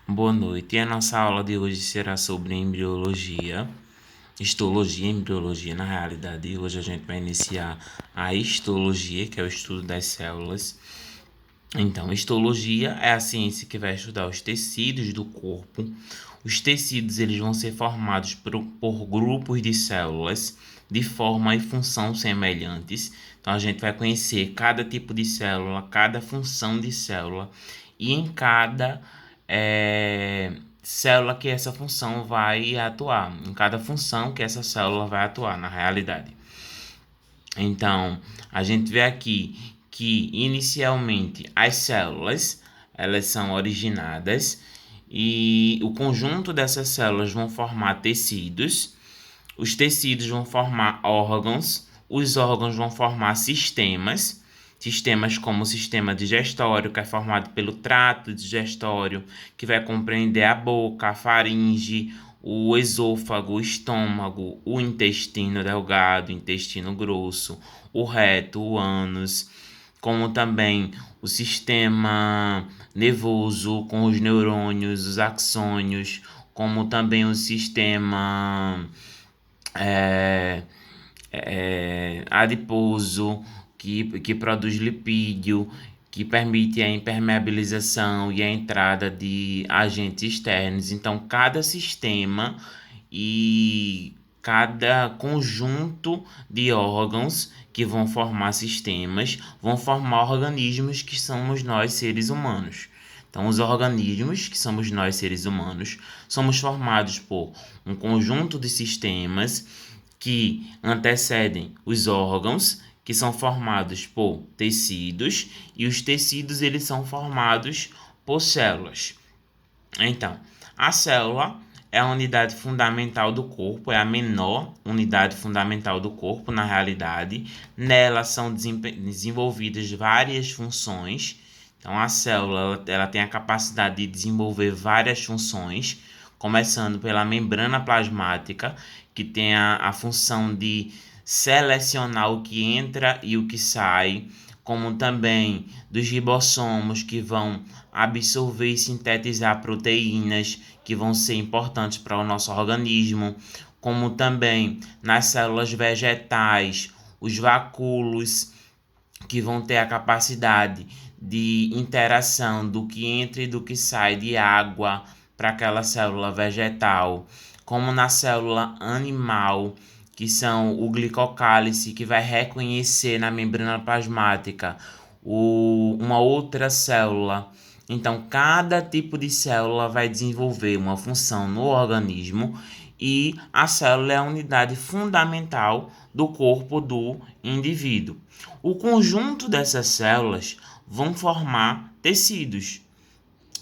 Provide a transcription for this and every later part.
Boa noite. E a nossa aula de hoje será sobre embriologia, histologia e embriologia. Na realidade, hoje a gente vai iniciar a histologia, que é o estudo das células. Então, histologia é a ciência que vai estudar os tecidos do corpo. Os tecidos eles vão ser formados por grupos de células de forma e função semelhantes. Então, a gente vai conhecer cada tipo de célula, cada função de célula e em cada célula que essa função vai atuar, em cada função que essa célula vai atuar na realidade. Então, a gente vê aqui que inicialmente as células elas são originadas e o conjunto dessas células vão formar tecidos, os tecidos vão formar órgãos, os órgãos vão formar sistemas como o sistema digestório, que é formado pelo trato digestório, que vai compreender a boca, a faringe, o esôfago, o estômago, o intestino delgado, o intestino grosso, o reto, o ânus, como também o sistema nervoso com os neurônios, os axônios, como também o sistema é, adiposo, que produz lipídio, que permite a impermeabilização e a entrada de agentes externos. Então, cada sistema e cada conjunto de órgãos que vão formar sistemas vão formar organismos que somos nós seres humanos. Então, os organismos, que somos nós seres humanos, somos formados por um conjunto de sistemas que antecedem os órgãos, que são formados por tecidos, e os tecidos eles são formados por células. Então, a célula é a unidade fundamental do corpo, é a menor unidade fundamental do corpo na realidade. Nela são desenvolvidas várias funções. Então, a célula ela tem a capacidade de desenvolver várias funções, começando pela membrana plasmática, que tem a função de selecionar o que entra e o que sai, como também dos ribossomos, que vão absorver e sintetizar proteínas que vão ser importantes para o nosso organismo, como também nas células vegetais, os vacúolos, que vão ter a capacidade de interação do que entra e do que sai de água para aquela célula vegetal, como na célula animal, que são o glicocálice, que vai reconhecer na membrana plasmática uma outra célula. Então, cada tipo de célula vai desenvolver uma função no organismo e a célula é a unidade fundamental do corpo do indivíduo. O conjunto dessas células vão formar tecidos.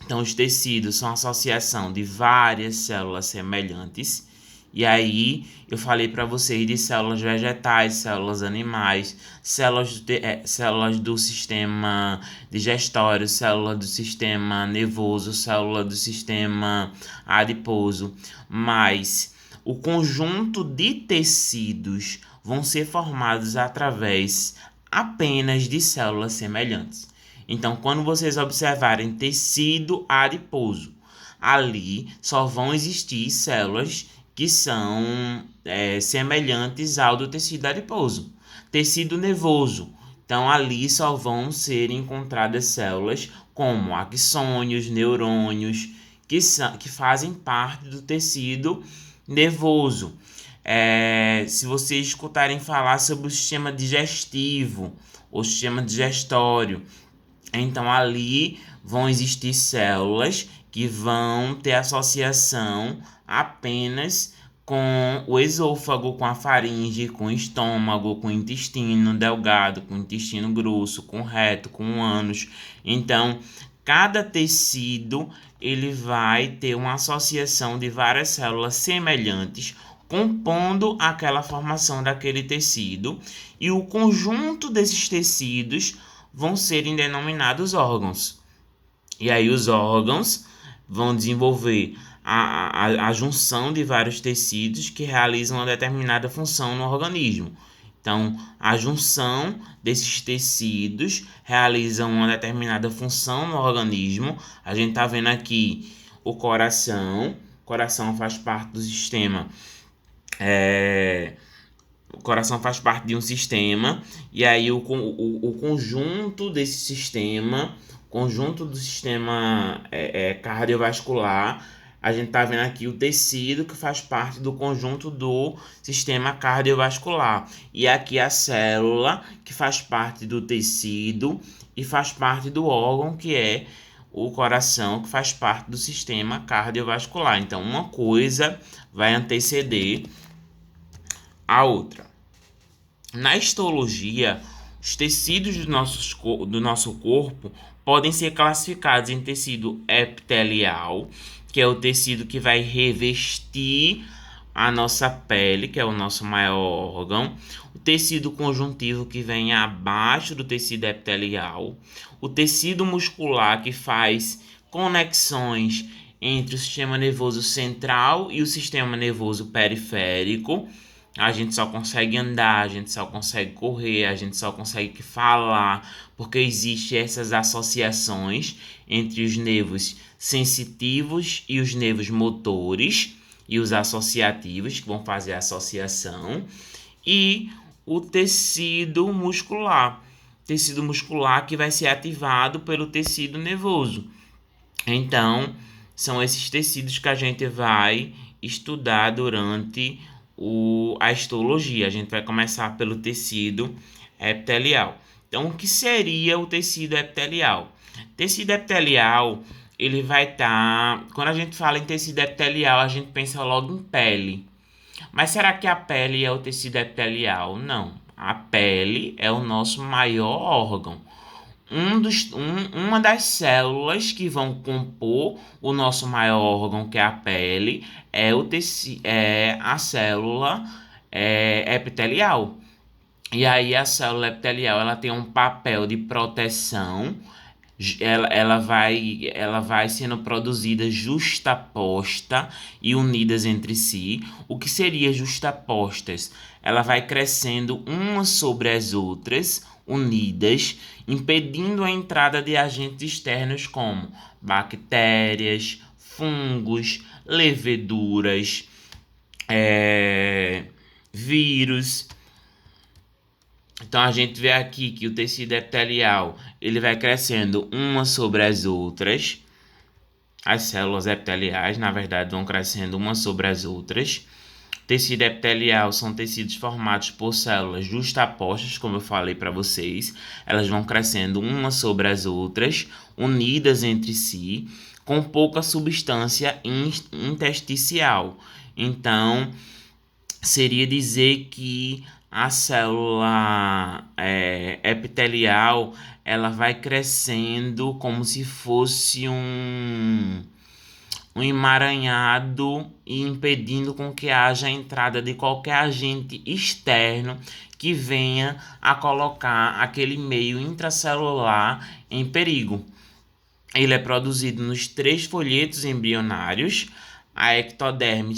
Então, os tecidos são a associação de várias células semelhantes. E aí, eu falei para vocês de células vegetais, células animais, células do sistema digestório, célula do sistema nervoso, célula do sistema adiposo. Mas o conjunto de tecidos vão ser formados através apenas de células semelhantes. Então, quando vocês observarem tecido adiposo, ali só vão existir células que são semelhantes ao do tecido adiposo. Tecido nervoso, então ali só vão ser encontradas células como axônios, neurônios, que fazem parte do tecido nervoso. Se vocês escutarem falar sobre o sistema digestivo, o sistema digestório, então ali vão existir células que vão ter associação apenas com o esôfago, com a faringe, com o estômago, com o intestino delgado, com o intestino grosso, com o reto, com o ânus. Então, cada tecido ele vai ter uma associação de várias células semelhantes compondo aquela formação daquele tecido, e o conjunto desses tecidos vão serem denominados órgãos. E aí os órgãos vão desenvolver a junção de vários tecidos que realizam uma determinada função no organismo. Então, a junção desses tecidos realiza uma determinada função no organismo. A gente está vendo aqui o coração. O coração faz parte do sistema. O coração faz parte de um sistema, e aí o conjunto desse sistema, conjunto do sistema cardiovascular, a gente tá vendo aqui o tecido que faz parte do conjunto do sistema cardiovascular. E aqui a célula que faz parte do tecido e faz parte do órgão que é o coração, que faz parte do sistema cardiovascular. Então, uma coisa vai anteceder a outra. Na histologia, os tecidos do nosso corpo podem ser classificados em tecido epitelial, que é o tecido que vai revestir a nossa pele, que é o nosso maior órgão, o tecido conjuntivo, que vem abaixo do tecido epitelial, o tecido muscular, que faz conexões entre o sistema nervoso central e o sistema nervoso periférico. A gente só consegue andar, a gente só consegue correr, a gente só consegue falar, porque existem essas associações entre os nervos sensitivos e os nervos motores, e os associativos, que vão fazer a associação, e o tecido muscular. Tecido muscular que vai ser ativado pelo tecido nervoso. Então, são esses tecidos que a gente vai estudar durante a histologia. A gente vai começar pelo tecido epitelial. Então, o que seria o tecido epitelial? Tecido epitelial, ele vai estar... Quando a gente fala em tecido epitelial, a gente pensa logo em pele. Mas será que a pele é o tecido epitelial? Não. A pele é o nosso maior órgão. Uma das células que vão compor o nosso maior órgão, que é a pele, é a célula epitelial. E aí a célula epitelial, ela tem um papel de proteção. Ela vai sendo produzida justaposta e unidas entre si. O que seria justapostas? Ela vai crescendo umas sobre as outras, unidas, impedindo a entrada de agentes externos como bactérias, fungos, leveduras, vírus. Então a gente vê aqui que o tecido epitelial, ele vai crescendo umas sobre as outras. As células epiteliais, na verdade, vão crescendo umas sobre as outras. Tecido epitelial são tecidos formados por células justapostas, como eu falei para vocês. Elas vão crescendo umas sobre as outras, unidas entre si, com pouca substância intersticial. Então, seria dizer que a célula epitelial, ela vai crescendo como se fosse um emaranhado e impedindo com que haja a entrada de qualquer agente externo que venha a colocar aquele meio intracelular em perigo. Ele é produzido nos 3 folhetos embrionários. A ectoderme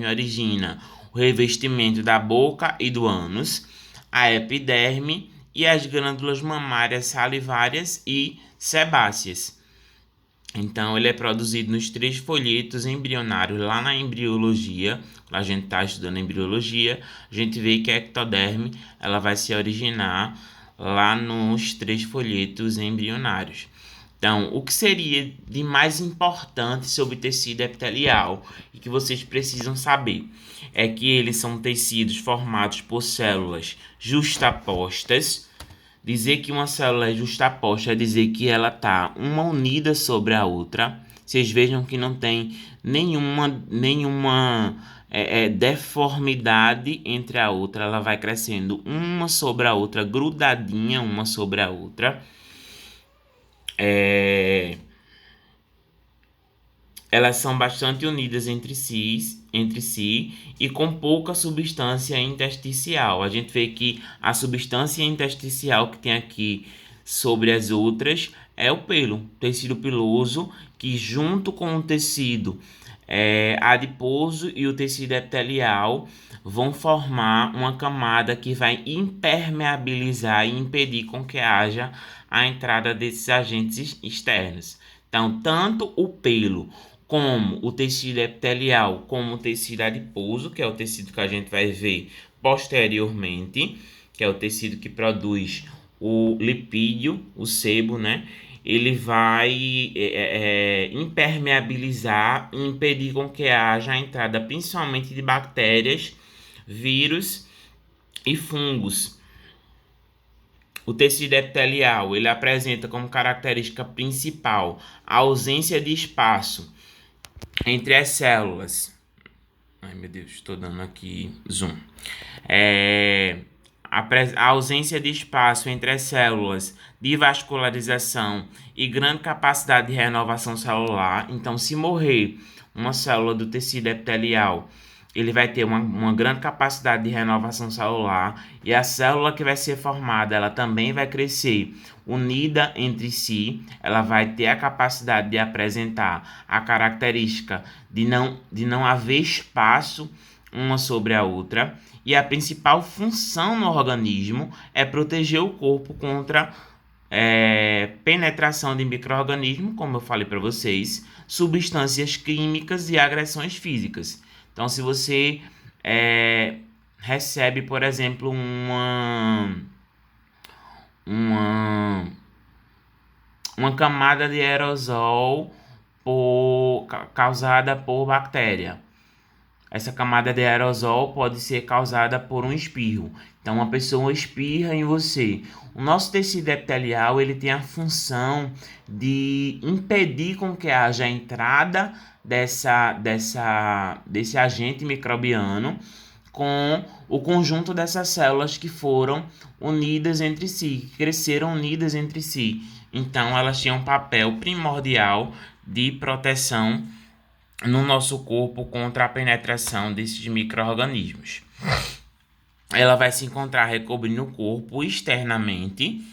origina o revestimento da boca e do ânus, a epiderme e as glândulas mamárias salivárias e sebáceas. Então, ele é produzido nos 3 folhetos embrionários, lá na embriologia. Quando a gente está estudando embriologia, a gente vê que a ectoderme, ela vai se originar lá nos 3 folhetos embrionários. Então, o que seria de mais importante sobre o tecido epitelial e que vocês precisam saber é que eles são tecidos formados por células justapostas. Dizer que uma célula é justaposta é dizer que ela está uma unida sobre a outra. Vocês vejam que não tem nenhuma deformidade entre a outra. Ela vai crescendo uma sobre a outra, grudadinha uma sobre a outra. Elas são bastante unidas entre si e com pouca substância intersticial. A gente vê que a substância intersticial que tem aqui sobre as outras é o pelo, tecido piloso, que junto com o tecido adiposo e o tecido epitelial vão formar uma camada que vai impermeabilizar e impedir com que haja a entrada desses agentes externos. Então, tanto o pelo como o tecido epitelial, como o tecido adiposo, que é o tecido que a gente vai ver posteriormente, que é o tecido que produz o lipídio, o sebo, né? Ele vai impermeabilizar e impedir com que haja a entrada principalmente de bactérias, vírus e fungos. O tecido epitelial, ele apresenta como característica principal a ausência de espaço entre as células. Ai, meu Deus, estou dando aqui zoom. A ausência de espaço entre as células, de vascularização e grande capacidade de renovação celular. Então, se morrer uma célula do tecido epitelial, ele vai ter uma grande capacidade de renovação celular, e a célula que vai ser formada, ela também vai crescer unida entre si. Ela vai ter a capacidade de apresentar a característica de não haver espaço uma sobre a outra, e a principal função no organismo é proteger o corpo contra penetração de micro-organismos, como eu falei para vocês, substâncias químicas e agressões físicas. Então, se você recebe, por exemplo, uma camada de aerosol causada por bactéria, essa camada de aerosol pode ser causada por um espirro. Então, uma pessoa espirra em você. O nosso tecido epitelial, ele tem a função de impedir com que haja a entrada desse agente microbiano com o conjunto dessas células que foram unidas entre si, que cresceram unidas entre si. Então, elas tinham um papel primordial de proteção no nosso corpo contra a penetração desses micro-organismos. Ela vai se encontrar recobrindo o corpo externamente,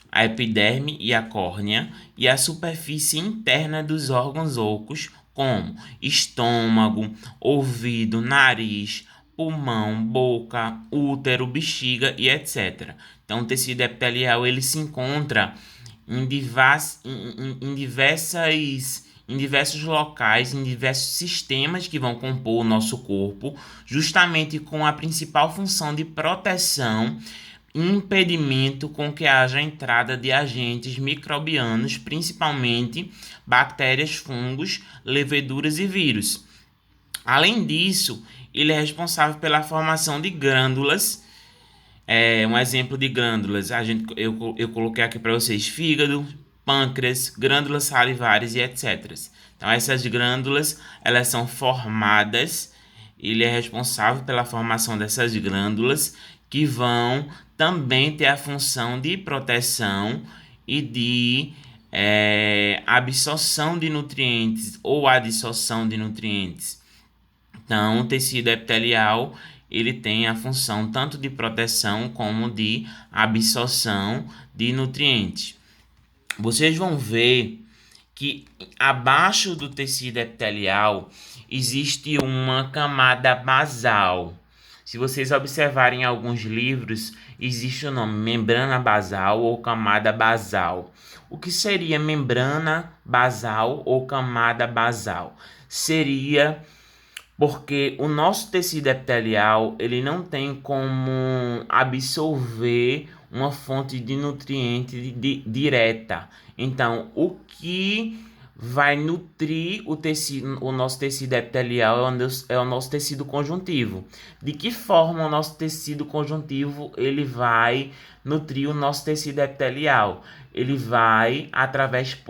a epiderme e a córnea, e a superfície interna dos órgãos ocos, como estômago, ouvido, nariz, pulmão, boca, útero, bexiga e etc. Então, o tecido epitelial, ele se encontra em diversos locais, em diversos sistemas que vão compor o nosso corpo, justamente com a principal função de proteção e impedimento com que haja a entrada de agentes microbianos, principalmente bactérias, fungos, leveduras e vírus. Além disso, ele é responsável pela formação de glândulas. Um exemplo de glândulas, eu coloquei aqui para vocês: fígado, pâncreas, glândulas salivares e etc. Então, essas glândulas, elas são formadas, ele é responsável pela formação dessas glândulas, que vão também ter a função de proteção e de absorção de nutrientes ou adsorção de nutrientes. Então, o tecido epitelial, ele tem a função tanto de proteção como de absorção de nutrientes. Vocês vão ver que abaixo do tecido epitelial existe uma camada basal. Se vocês observarem em alguns livros, existe o nome membrana basal ou camada basal. O que seria membrana basal ou camada basal? Seria porque o nosso tecido epitelial, ele não tem como absorver uma fonte de nutriente direta. Então, o que vai nutrir o nosso tecido epitelial é o nosso tecido conjuntivo. De que forma o nosso tecido conjuntivo ele vai nutrir o nosso tecido epitelial? Ele vai através